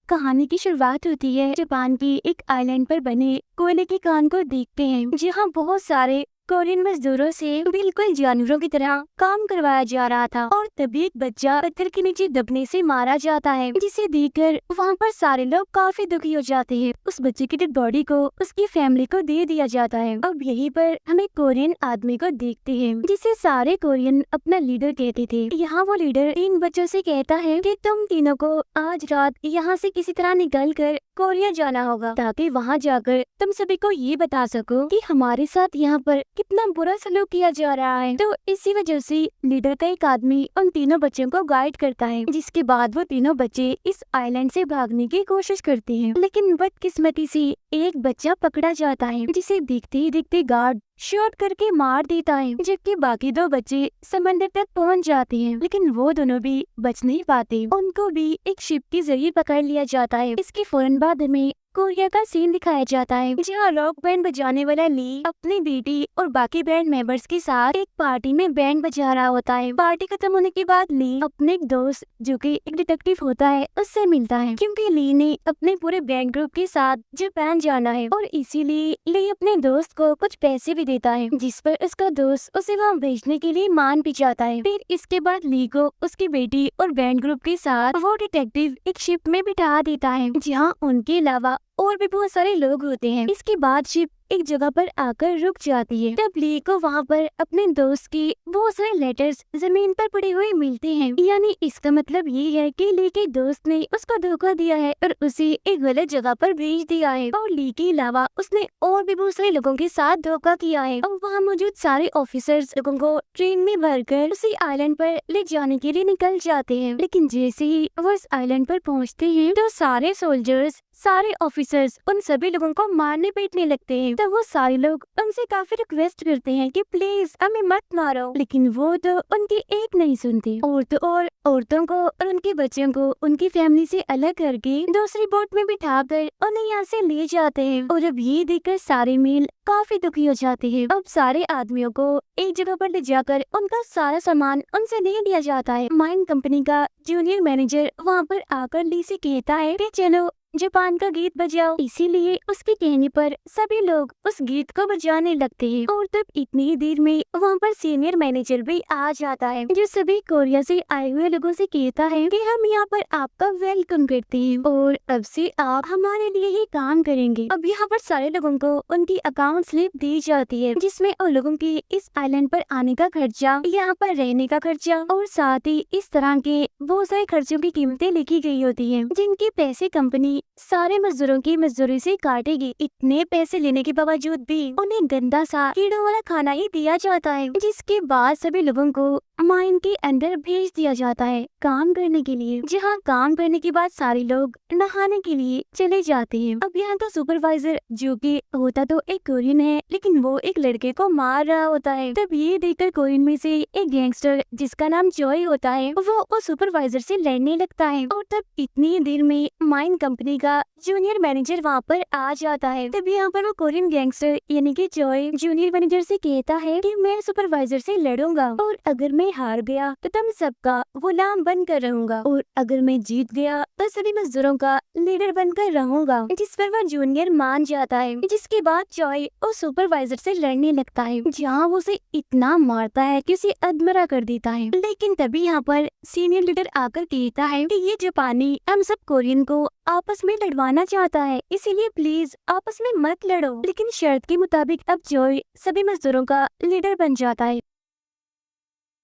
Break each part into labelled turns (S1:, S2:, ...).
S1: कहानी की शुरुआत होती है जापान की एक आइलैंड पर बने कोयले की खान को देखते हैं, जहाँ बहुत सारे कोरियन मजदूरों से बिल्कुल जानवरों की तरह काम करवाया जा रहा था। और तभी एक बच्चा पत्थर के नीचे दबने से मारा जाता है, जिसे देखकर वहाँ पर सारे लोग काफी दुखी हो जाते हैं। उस बच्चे की डेड बॉडी को उसकी फैमिली को दे दिया जाता है। अब यहीं पर हम एक कोरियन आदमी को देखते हैं, जिसे सारे कोरियन अपना लीडर कहते थे। यहाँ वो लीडर इन बच्चों से कहता है कि तुम तीनों को आज रात यहाँ से किसी तरह निकल कर कोरिया जाना होगा, ताकि वहाँ जाकर तुम सभी को ये बता सको कि हमारे साथ यहाँ पर कितना बुरा सलूक किया जा रहा है। तो इसी वजह से लीडर का एक आदमी उन तीनों बच्चों को गाइड करता है, जिसके बाद वो तीनों बच्चे इस आइलैंड से भागने की कोशिश करते हैं। लेकिन बदकिस्मती से एक बच्चा पकड़ा जाता है, जिसे देखते ही देखते गार्ड शॉट करके मार देता है, जबकि बाकी दो बच्चे समंदर तक पहुंच जाते हैं। लेकिन वो दोनों भी बच नहीं पाते, उनको भी एक शिप के जरिए पकड़ लिया जाता है। इसके फौरन बाद हमें कोरिया का सीन दिखाया जाता है, जहाँ रॉक बैंड बजाने वाला ली अपनी बेटी और बाकी बैंड मेंबर्स के साथ एक पार्टी में बैंड बजा रहा होता है। पार्टी खत्म होने के बाद ली अपने एक दोस्त जो कि एक डिटेक्टिव होता है उससे मिलता है, क्योंकि ली ने अपने पूरे बैंड ग्रुप के साथ जापान जाना है और इसीलिए ली अपने दोस्त को कुछ पैसे भी देता है, जिस पर उसका दोस्त उसे वहाँ भेजने के लिए मान भी जाता है। फिर इसके बाद ली को उसकी बेटी और बैंड ग्रुप के साथ वो डिटेक्टिव एक शिप में बिठा देता है, जहाँ उनके अलावा और भी बहुत सारे लोग होते हैं। इसके बाद शिप एक जगह पर आकर रुक जाती है। तब ली को वहाँ पर अपने दोस्त के बहुत सारे लेटर्स जमीन पर पड़े हुए मिलते हैं। यानी इसका मतलब ये है कि ली के दोस्त ने उसको धोखा दिया है और उसे एक गलत जगह पर भेज दिया है। और ली के अलावा उसने और भी बहुत सारे लोगों के साथ धोखा किया है। और वहाँ मौजूद सारे ऑफिसर्स लोगों को ट्रेन में भरकर उसी आइलैंड पर ले जाने के लिए निकल जाते हैं। लेकिन जैसे ही वो इस आइलैंड पर पहुँचते हैं तो सारे सोल्जर्स, सारे ऑफिसर्स उन सभी लोगों को मारने पीटने लगते हैं। तो वो सारे लोग उनसे काफी रिक्वेस्ट करते हैं कि प्लीज हमें मत मारो, लेकिन वो तो उनकी एक नहीं सुनती। औरतों को और उनके बच्चों को उनकी फैमिली से अलग करके दूसरी बोट में बिठाकर उन्हें यहाँ से ले जाते हैं। और अब ये देखकर सारे मेल काफी दुखी हो जाते हैं। अब सारे आदमियों को एक जगह पर ले जाकर उनका सारा सामान उनसे ले लिया जाता है। माइन कंपनी का जूनियर मैनेजर वहाँ पर आकर ली से कहता है कि चलो जापान का गीत बजाओ। इसीलिए उसके कहने पर सभी लोग उस गीत को बजाने लगते हैं। और तब इतनी ही देर में वहाँ पर सीनियर मैनेजर भी आ जाता है, जो सभी कोरिया से आए हुए लोगों से कहता है कि हम यहाँ पर आपका वेलकम करते हैं और अब से आप हमारे लिए ही काम करेंगे। अब यहाँ पर सारे लोगों को उनकी अकाउंट स्लिप दी जाती है, जिसमें उन लोगों की इस आइलैंड पर आने का खर्चा, यहाँ पर रहने का खर्चा और साथ ही इस तरह के बहुत सारे खर्चों की कीमतें लिखी गई होती है, जिनके पैसे कंपनी सारे मजदूरों की मजदूरी से काटेगी। इतने पैसे लेने के बावजूद भी उन्हें गंदा सा कीड़ों वाला खाना ही दिया जाता है, जिसके बाद सभी लोगों को माइन के अंदर भेज दिया जाता है काम करने के लिए, जहाँ काम करने के बाद सारे लोग नहाने के लिए चले जाते हैं। अब यहाँ तो सुपरवाइजर, जो कि होता तो एक कोरियन है, लेकिन वो एक लड़के को मार रहा होता है। तब ये देखकर कोरियन में से एक गैंगस्टर जिसका नाम जॉय होता है, वो उस सुपरवाइजर से लड़ने लगता है। और तब इतनी देर में माइन कंपनी का जूनियर मैनेजर वहाँ पर आ जाता है। तब यहाँ पर वो कोरियन गैंगस्टर यानी कि जॉय जूनियर मैनेजर से कहता है कि मैं सुपरवाइजर से लड़ूंगा और अगर मैं हार गया तो तुम सबका गुलाम बनकर रहूंगा, और अगर मैं जीत गया तो सभी मजदूरों का लीडर बनकर रहूंगा। जिस पर वह जूनियर मान जाता है। जिसके बाद जॉय उस सुपरवाइजर से लड़ने लगता है, जहाँ वो उसे इतना मारता है कि उसे अधमरा कर देता है। लेकिन तभी यहाँ पर सीनियर लीडर आकर कहता है कि ये जापानी हम सब कोरियन को आपस में लड़वाना चाहता है, इसीलिए प्लीज आपस में मत लड़ो। लेकिन शर्त के मुताबिक अब जॉय सभी मजदूरों का लीडर बन जाता है।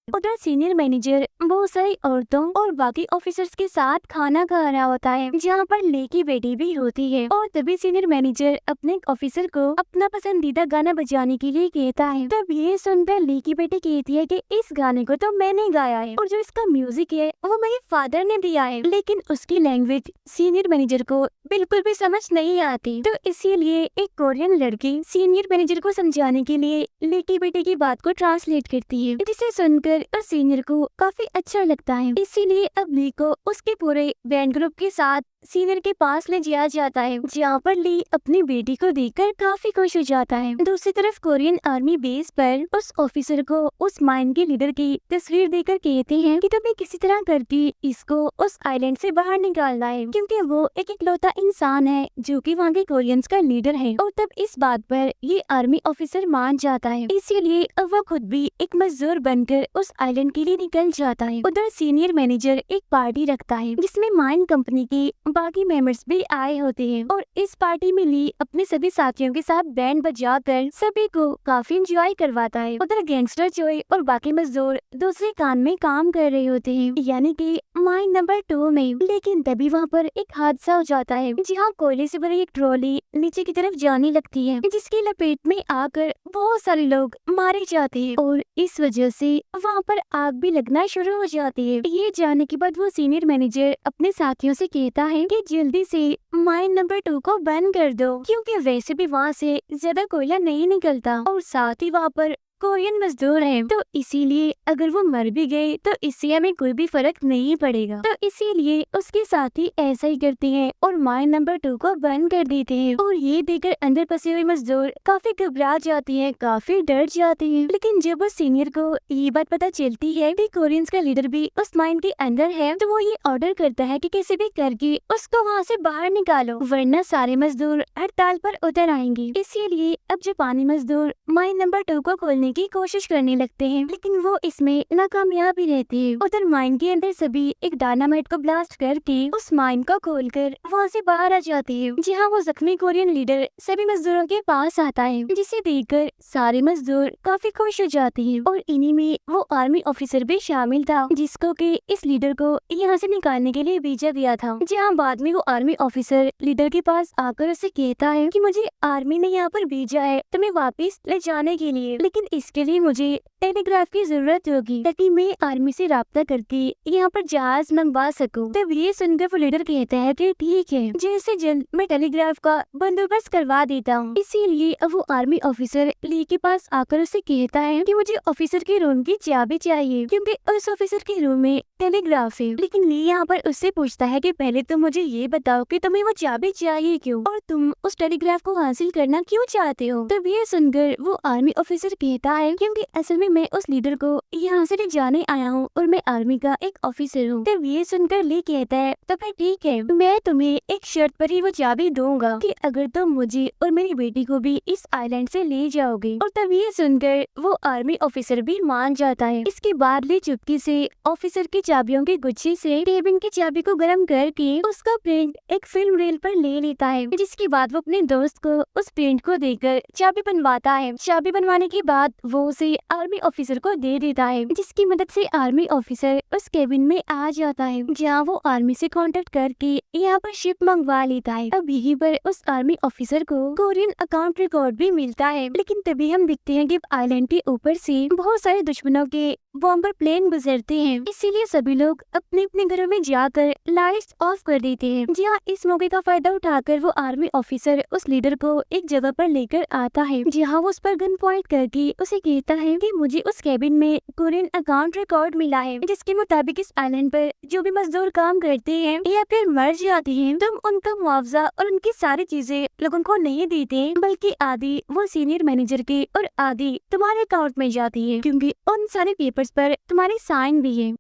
S1: उधर सीनियर मैनेजर बहुत सारी औरतों और बाकी ऑफिसर्स के साथ खाना खा रहा होता है, जहाँ पर ली की बेटी भी होती है। और तभी सीनियर मैनेजर अपने ऑफिसर को अपना पसंदीदा गाना बजाने के लिए कहता है। तब ये सुनकर ली की बेटी कहती है कि इस गाने को तो मैंने गाया है और जो इसका म्यूजिक है वो मेरे फादर ने दिया है, लेकिन उसकी लैंग्वेज सीनियर मैनेजर को बिल्कुल भी समझ नहीं आती। तो इसीलिए एक कोरियन लड़की सीनियर मैनेजर को समझाने के लिए ली की बेटी की बात को ट्रांसलेट करती है, जिसे सुनकर और सीनियर को काफी अच्छा लगता है। इसीलिए अब ली को उसके पूरे बैंड ग्रुप के साथ सीनियर के पास ले जाया जाता है, जहाँ पर ली अपनी बेटी को देखकर काफी खुश हो जाता है। दूसरी तरफ कोरियन आर्मी बेस पर उस ऑफिसर को उस माइन के लीडर की तस्वीर देकर कहते हैं कि तुम्हें किसी तरह करके इसको उस आइलैंड से बाहर निकालना है, क्योंकि वो एक इकलौता इंसान है जो कि वहाँ के कोरियंस का लीडर है। और तब इस बात पर ये आर्मी ऑफिसर मान जाता है, इसीलिए अब वो खुद भी एक मजदूर बनकर उस आइलैंड के लिए निकल जाता है। उधर सीनियर मैनेजर एक पार्टी रखता है जिसमें माइन कंपनी के बाकी मेंबर्स भी आए होते हैं, और इस पार्टी में ली अपने सभी साथियों के साथ बैंड बजाकर सभी को काफी एंजॉय करवाता है। उधर गैंगस्टर जोय और बाकी मजदूर दूसरे कान में काम कर रहे होते हैं, यानी कि माइन नंबर 2 में। लेकिन तभी वहाँ पर एक हादसा हो जाता है, जहाँ कोयले से भरी एक ट्रॉली नीचे की तरफ जाने लगती है, जिसकी लपेट में आकर बहुत सारे लोग मारे जाते हैं, और इस वजह से वहाँ पर आग भी लगना शुरू हो जाती है। ये जाने के बाद वो सीनियर मैनेजर अपने साथियों से कहता है कि जल्दी से माइन नंबर 2 को बंद कर दो, क्योंकि वैसे भी वहाँ से ज्यादा कोयला नहीं निकलता, और साथ ही वहाँ पर कोरियन मजदूर हैं, तो इसीलिए अगर वो मर भी गए तो इससे हमें कोई भी फर्क नहीं पड़ेगा। तो इसीलिए उसके साथी ऐसा ही करते हैं और माइन नंबर 2 को बंद कर देते हैं। और ये देखकर अंदर फंसे हुए मजदूर काफी घबरा जाते हैं, काफी डर जाते हैं। लेकिन जब उस सीनियर को ये बात पता चलती है कि कोरियंस का लीडर भी उस माइन के अंदर है, तो वो ये ऑर्डर करता है कि किसी भी करके उसको वहाँ से बाहर निकालो, वरना सारे मजदूर हड़ताल पर उतर आएंगे। इसीलिए अब जापानी मजदूर माइन नंबर 2 को खोलने की कोशिश करने लगते हैं, लेकिन वो इसमें नाकामयाब ही रहते हैं। उधर माइन के अंदर सभी एक डायनामाइट को ब्लास्ट करके उस माइन को खोलकर वहाँ से बाहर आ जाते हैं, जहाँ वो जख्मी कोरियन लीडर सभी मजदूरों के पास आता है, जिसे देखकर सारे मजदूर काफी खुश हो जाते हैं। और इन्हीं में वो आर्मी ऑफिसर भी शामिल था, जिसको कि इस लीडर को यहाँ से निकालने के लिए भेजा गया था। जहाँ बाद में वो आर्मी ऑफिसर लीडर के पास आकर उसे कहता है कि मुझे आर्मी ने यहाँ पर भेजा है तुम्हें वापस ले जाने के लिए, लेकिन इसके लिए मुझे टेलीग्राफ की जरूरत होगी ताकि मैं आर्मी से राब्ता करके यहाँ पर जहाज मंगवा सकूं। तब ये सुनकर वो लीडर कहता है कि ठीक है, जल्द से जल्द मैं टेलीग्राफ का बंदोबस्त करवा देता हूँ। इसीलिए अब वो आर्मी ऑफिसर ली के पास आकर उसे कहता है कि मुझे ऑफिसर के रूम की चाबी चाहिए, क्योंकि उस ऑफिसर के रूम में टेलीग्राफ है। लेकिन ली यहाँ पर उससे पूछता है कि पहले तुम मुझे ये बताओ कि तुम्हें वो चाबी चाहिए क्यों, और तुम उस टेलीग्राफ को हासिल करना क्यों चाहते हो। तब ये सुनकर वो आर्मी ऑफिसर कहता है क्योंकि असल में मैं उस लीडर को यहाँ से ले जाने आया हूँ और मैं आर्मी का एक ऑफिसर हूँ। तब ये सुनकर ली कहता है तो फिर ठीक है, मैं तुम्हें एक शर्त पर ही वो चाबी दूंगा कि अगर तुम मुझे और मेरी बेटी को भी इस आइलैंड से ले जाओगे। और तब ये सुनकर वो आर्मी ऑफिसर भी मान जाता है। इसके बाद ली चुपके से ऑफिसर की चाबियों के गुच्छे से केबिन की चाबी को गर्म करके उसका प्रिंट एक फिल्म रेल पर ले लेता है, जिसके बाद वो अपने दोस्त को उस प्रिंट को देकर चाबी बनवाता है। चाबी बनवाने के बाद वो उसे आर्मी ऑफिसर को दे देता है, जिसकी मदद से आर्मी ऑफिसर उस केबिन में आ जाता है, जहाँ वो आर्मी से कांटेक्ट करके यहाँ पर शिप मंगवा लेता है। अब यहीं पर उस आर्मी ऑफिसर को कोरियन अकाउंट रिकॉर्ड भी मिलता है। लेकिन तभी हम दिखते हैं कि आइलैंड के ऊपर से बहुत सारे दुश्मनों के बॉम्बर प्लेन गुजरते हैं, इसीलिए सभी लोग अपने अपने घरों में जाकर लाइट्स ऑफ कर देते हैं। जहाँ इस मौके का फायदा उठाकर वो आर्मी ऑफिसर उस लीडर को एक जगह पर लेकर आता है, जहाँ वो उस पर गन पॉइंट करके उसे कहता है कि मुझे उस केबिन में कोरियन अकाउंट रिकॉर्ड मिला है, जिसके मुताबिक इस आइलैंड पर जो भी मजदूर काम करते हैं या फिर मर जाते हैं, तुम उनका मुआवजा और उनकी सारी चीजें लोगों को नहीं देते, बल्कि आधी वो सीनियर मैनेजर के और आधी तुम्हारे अकाउंट में जाती है, क्योंकि उन सारे पेपर्स पर तुम्हारी साइन भी है।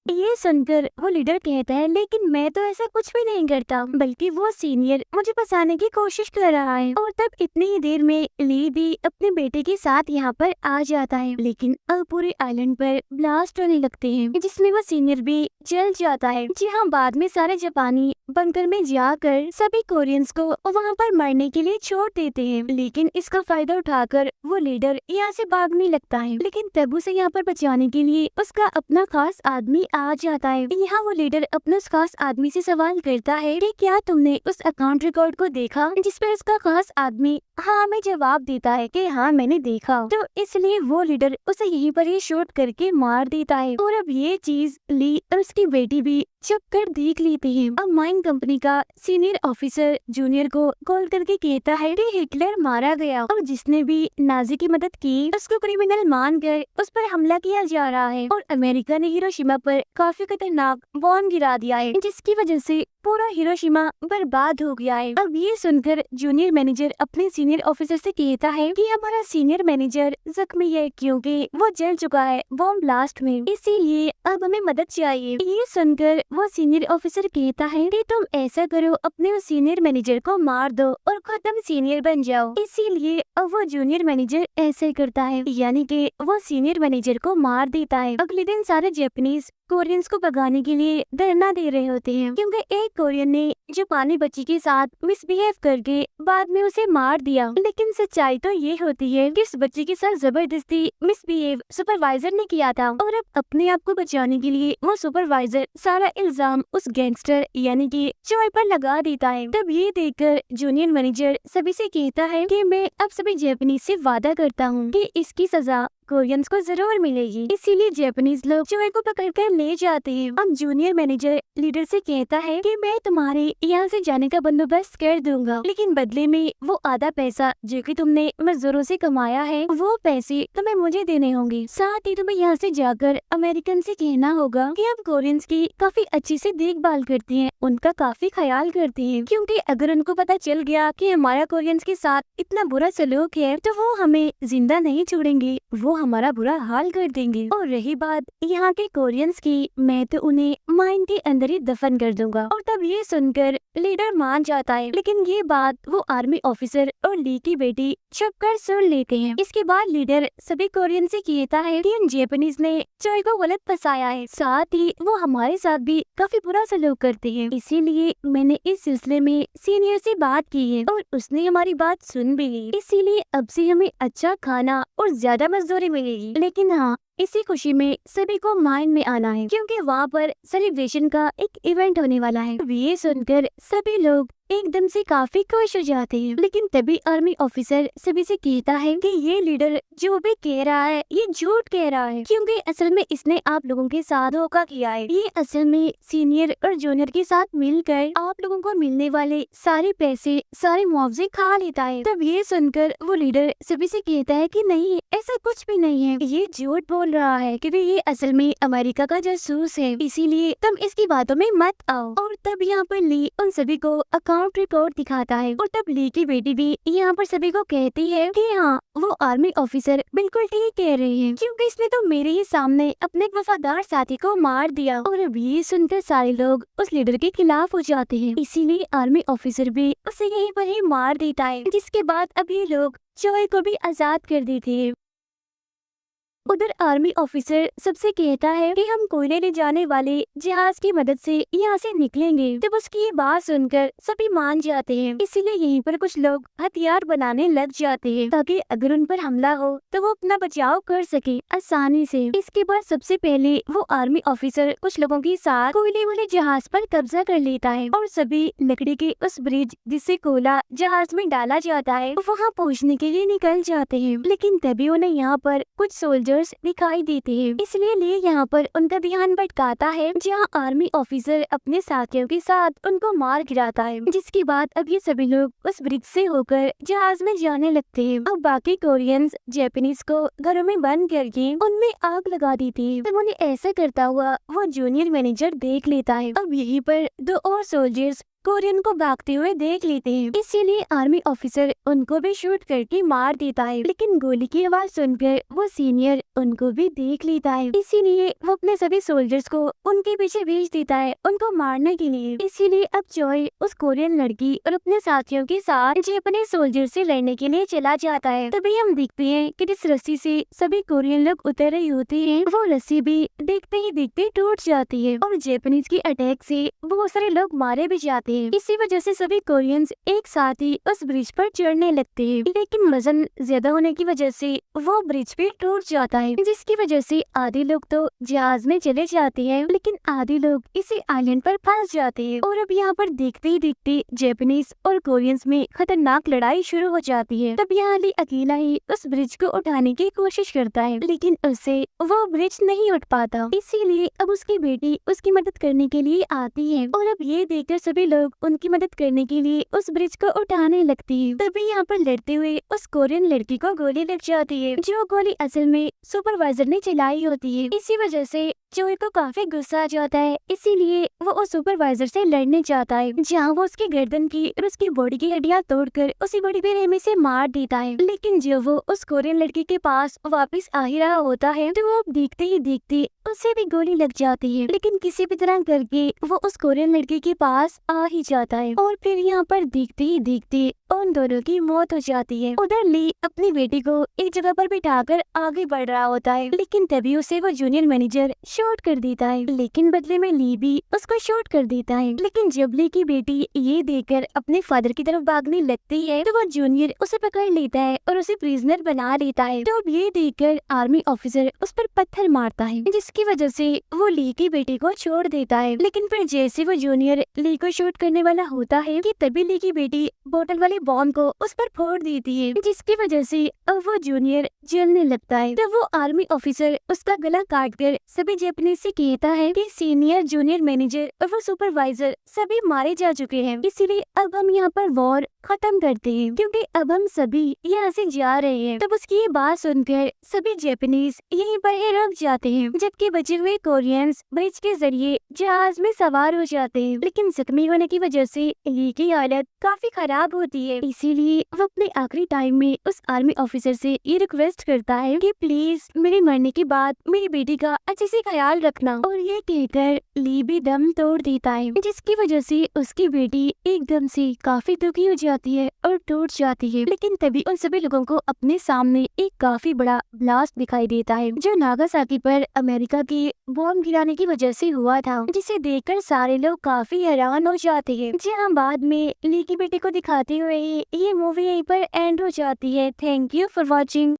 S1: ये सुनकर वो लीडर कहता है लेकिन मैं तो ऐसा कुछ भी नहीं करता, बल्कि वो सीनियर मुझे फंसाने की कोशिश कर रहा है। और तब इतनी ही देर में ली भी अपने बेटे के साथ यहाँ पर आ जाता है, लेकिन अब पूरे आइलैंड पर ब्लास्ट होने लगते हैं, जिसमें वो सीनियर भी जल जाता है। जी हाँ, बाद में सारे जापानी बंकर में जाकर सभी कोरियंस को वहाँ पर मरने के लिए छोड़ देते हैं, लेकिन इसका फायदा उठाकर वो लीडर यहाँ से भागने लगता है। लेकिन तब उसे यहाँ पर बचाने के लिए उसका अपना खास आदमी आ जाता है। यहाँ वो लीडर अपने उस खास आदमी से सवाल करता है कि क्या तुमने उस अकाउंट रिकॉर्ड को देखा, जिस पर उसका खास आदमी हाँ में जवाब देता है कि हाँ मैंने देखा। तो इसलिए वो लीडर उसे यहीं पर ही शूट करके मार देता है। और अब ये चीज ली और उसकी बेटी भी चुप कर देख लेती है। अब माइन कंपनी का सीनियर ऑफिसर जूनियर को कॉल करके कहता है कि हिटलर मारा गया और जिसने भी नाजी की मदद की उसको क्रिमिनल मानकर उस पर हमला किया जा रहा है, और अमेरिका ने हिरोशिमा पर काफी खतरनाक बॉम्ब गिरा दिया है, जिसकी वजह से पूरा हिरोशिमा बर्बाद हो गया है। अब ये सुनकर जूनियर मैनेजर अपने सीनियर ऑफिसर से कहता है कि हमारा सीनियर मैनेजर जख्मी है क्योंकि वो जल चुका है बॉम्ब ब्लास्ट में, इसीलिए अब हमें मदद चाहिए। ये सुनकर वो सीनियर ऑफिसर कहता है कि तुम ऐसा करो, अपने उस सीनियर मैनेजर को मार दो और खुद तुम सीनियर बन जाओ। इसीलिए अब वो जूनियर मैनेजर ऐसे करता है, यानी कि वो सीनियर मैनेजर को मार देता है। अगले दिन सारे जापानीज कोरियंस को भगाने के लिए धरना दे रहे होते हैं क्योंकि एक कोरियन ने जापानी बच्ची के साथ मिसबिहेव करके बाद में उसे मार दिया। लेकिन सच्चाई तो ये होती है कि उस बच्ची के साथ जबरदस्ती मिसबिहेव सुपरवाइजर ने किया था और अब अपने आप को बचाने के लिए वो सुपरवाइजर सारा इल्जाम उस गैंगस्टर यानी कि चॉय पर लगा देता है। तब ये देखकर जूनियर मैनेजर सभी से कहता है कि मैं अब सभी जापानीज से वादा करता हूँ कि इसकी सजा कोरियंस को जरूर मिलेगी। इसीलिए जापानीज लोग चॉय को पकड़कर ले जाते हैं। अब जूनियर मैनेजर लीडर से कहता है कि मैं तुम्हारे यहाँ से जाने का बंदोबस्त कर दूंगा, लेकिन बदले में वो आधा पैसा जो कि तुमने मजदूरों से कमाया है वो पैसे तुम्हें मुझे देने होंगे। साथ ही तुम्हें यहाँ से जाकर अमेरिकन से कहना होगा कि हम कोरियंस की काफी अच्छी से देखभाल करते हैं, उनका काफी ख्याल करते हैं, क्योंकि अगर उनको पता चल गया कि हमारा कोरियंस के साथ इतना बुरा सलूक है तो वो हमें जिंदा नहीं छोड़ेंगे, वो हमारा बुरा हाल कर देंगे। और रही बात यहाँ के कोरियंस की, मैं तो उन्हें माइन के अंदर ही दफन कर दूंगा। और तब ये सुनकर लीडर मान जाता है, लेकिन ये बात वो आर्मी ऑफिसर और ली की बेटी छुपकर सुन लेते हैं। इसके बाद लीडर सभी कोरियन से कहता है कि उन जापानीज ने चॉय को गलत फंसाया है, साथ ही वो हमारे साथ भी काफी बुरा सलूक करते हैं, इसीलिए मैंने इस सिलसिले में सीनियर से बात की है और उसने हमारी बात सुन भी ली। इसीलिए अब से हमें अच्छा खाना और ज्यादा मजदूरी मिलेगी, लेकिन हाँ इसी खुशी में सभी को माइन में आना है क्योंकि वहाँ पर सेलिब्रेशन का एक इवेंट होने वाला है। ये सुनकर सभी लोग एकदम से काफी खुश हो जाते हैं, लेकिन तभी आर्मी ऑफिसर सभी से कहता है कि ये लीडर जो भी कह रहा है ये झूठ कह रहा है, क्योंकि असल में इसने आप लोगों के साथ धोखा किया है। ये असल में सीनियर और जूनियर के साथ मिलकर आप लोगों को मिलने वाले सारे पैसे सारे मुआवजे खा लेता है। तब ये सुनकर वो लीडर सभी से कहता है कि नहीं, ऐसा कुछ भी नहीं है, ये झूठ बोल रहा है क्योंकि ये असल में अमेरिका का जासूस है, इसीलिए तुम इसकी बातों में मत आओ। और तब यहाँ पर ली उन सभी को अकाउंट रिपोर्ट दिखाता है और तब ली की बेटी भी यहाँ पर सभी को कहती है कि हाँ वो आर्मी ऑफिसर बिल्कुल ठीक कह रहे हैं, क्योंकि इसने तो मेरे ही सामने अपने एक वफादार साथी को मार दिया। और अब ये सुनकर सारे लोग उस लीडर के खिलाफ हो जाते हैं, इसीलिए आर्मी ऑफिसर भी उसे यहीं पर ही मार देता है, जिसके बाद अब ये लोग चॉय को भी आजाद कर देते हैं। उधर आर्मी ऑफिसर सबसे कहता है कि हम कोयले ले जाने वाले जहाज की मदद से यहाँ से निकलेंगे। जब उसकी ये बात सुनकर सभी मान जाते हैं, इसीलिए यहीं पर कुछ लोग हथियार बनाने लग जाते हैं ताकि अगर उन पर हमला हो तो वो अपना बचाव कर सके आसानी से। इसके बाद सबसे पहले वो आर्मी ऑफिसर कुछ लोगों के साथ कोयले वाले जहाज पर कब्जा कर लेता है और सभी लकड़ी के उस ब्रिज जिससे कोयला जहाज में डाला जाता है वहाँ पहुँचने के लिए निकल जाते हैं। लेकिन तभी उन्हें यहाँ पर कुछ सोल्जर दिखाई देते हैं, इसलिए लिए यहाँ पर उनका ध्यान भटकाता है, जहाँ आर्मी ऑफिसर अपने साथियों के साथ उनको मार गिराता है। जिसके बाद अब ये सभी लोग उस ब्रिज से होकर जहाज में जाने लगते हैं। अब बाकी कोरियंस जापानीज को घरों में बंद करके उनमें आग लगा देती है। तब उन्हें ऐसा करता हुआ वो जूनियर मैनेजर देख लेता है। अब यहीं पर दो और सोल्जर्स कोरियन को भागते हुए देख लेते हैं, इसीलिए आर्मी ऑफिसर उनको भी शूट करके मार देता है। लेकिन गोली की आवाज सुनकर वो सीनियर उनको भी देख लेता है, इसीलिए वो अपने सभी सोल्जर्स को उनके पीछे भेज देता है उनको मारने के लिए। इसीलिए अब चॉय उस कोरियन लड़की और अपने साथियों के साथ जापानी सोल्जर से लड़ने के लिए चला जाता है। तभी हम देखते हैं कि जिस रस्सी से सभी कोरियन लोग उतर रहे होते हैं वो रस्सी भी देखते ही देखते टूट जाती है और जापानीज की अटैक से बहुत सारे लोग मारे भी जाते हैं। इसी वजह से सभी कोरियंस एक साथ ही उस ब्रिज पर चढ़ने लगते हैं, लेकिन वजन ज्यादा होने की वजह से वो ब्रिज भी टूट जाता है, जिसकी वजह से आधे लोग तो जहाज में चले जाते हैं लेकिन आधे लोग इसी आइलैंड पर फंस जाते हैं। और अब यहाँ पर देखते ही देखते जापानीज और कोरियंस में खतरनाक लड़ाई शुरू हो जाती है। तब यहाँ ली अकेला ही उस ब्रिज को उठाने की कोशिश करता है, लेकिन उससे वो ब्रिज नहीं उठ पाता, इसीलिए अब उसकी बेटी उसकी मदद करने के लिए आती है। और अब ये देखकर सभी लोग उनकी मदद करने के लिए उस ब्रिज को उठाने लगती है। तभी यहाँ पर लड़ते हुए उस कोरियन लड़की को गोली लग जाती है, जो गोली असल में सुपरवाइजर ने चलाई होती है। इसी वजह से जोई को काफी गुस्सा आ जाता है, इसीलिए वो उस सुपरवाइजर से लड़ने जाता है, जहाँ वो उसकी गर्दन की और उसकी बॉडी की हड्डियाँ तोड़कर उसी बड़ी बेरहमी से मार देता है। लेकिन जब वो उस कोरियन लड़की के पास वापस आ ही रहा होता है तो वो देखते ही देखते उसे भी गोली लग जाती है, लेकिन किसी भी तरह करके वो उस कोरियन लड़की के पास आ ही जाता है और फिर यहाँ पर देखते ही देखते उन दोनों की मौत हो जाती है। उधर ली अपनी बेटी को एक जगह पर बिठाकर आगे बढ़ रहा होता है, लेकिन तभी उसे वो जूनियर मैनेजर शूट कर देता है, लेकिन बदले में ली भी उसको शूट कर देता है। लेकिन जब ली की बेटी ये देखकर अपने फादर की तरफ भागने लगती है तो वो जूनियर उसे पकड़ लेता है और उसे प्रिजनर बना लेता है। तो अब ये देखकर आर्मी ऑफिसर उस पर पत्थर मारता है, जिसकी वजह से वो ली की बेटी को छोड़ देता है। लेकिन फिर जैसे वो जूनियर ली को शूट करने वाला होता है कि तभी ली की बेटी बोतल वाले बॉम्ब को उस पर फोड़ देती है, जिसकी वजह से अब वो जूनियर जलने लगता है। तो वो आर्मी ऑफिसर उसका गला काट कर सभी जापानीज से कहता है कि सीनियर जूनियर मैनेजर और वो सुपरवाइजर सभी मारे जा चुके हैं, इसीलिए अब हम यहाँ पर वॉर खत्म करते हैं, क्योंकि अब हम सभी यहाँ से जा रहे हैं। तब उसकी ये बात सुनकर सभी जापानीज यहीं पर ही रुक जाते हैं, जबकि बचे हुए कोरियंस ब्रिज के जरिए जहाज में सवार हो जाते हैं। लेकिन जख्मी होने की वजह से ली की हालत काफी खराब होती है, इसीलिए वो अपने आखिरी टाइम में उस आर्मी ऑफिसर से ये रिक्वेस्ट करता है कि प्लीज मेरे मरने के बाद मेरी बेटी का अच्छे से ख्याल रखना। और ये कहकर ली भी दम तोड़ देता है, जिसकी वजह से उसकी बेटी एकदम से काफी दुखी हो जाती है और टूट जाती है। लेकिन तभी उन सभी लोगों को अपने सामने एक काफी बड़ा ब्लास्ट दिखाई देता है, जो नागासाकी पर अमेरिका की बॉम्ब गिराने की वजह से हुआ था, जिसे देखकर सारे लोग काफी हैरान हो जाते हैं। जी हाँ, बाद में ली की बेटी को दिखाते हुए ये मूवी यहीं पर एंड हो जाती है। Thank you for watching.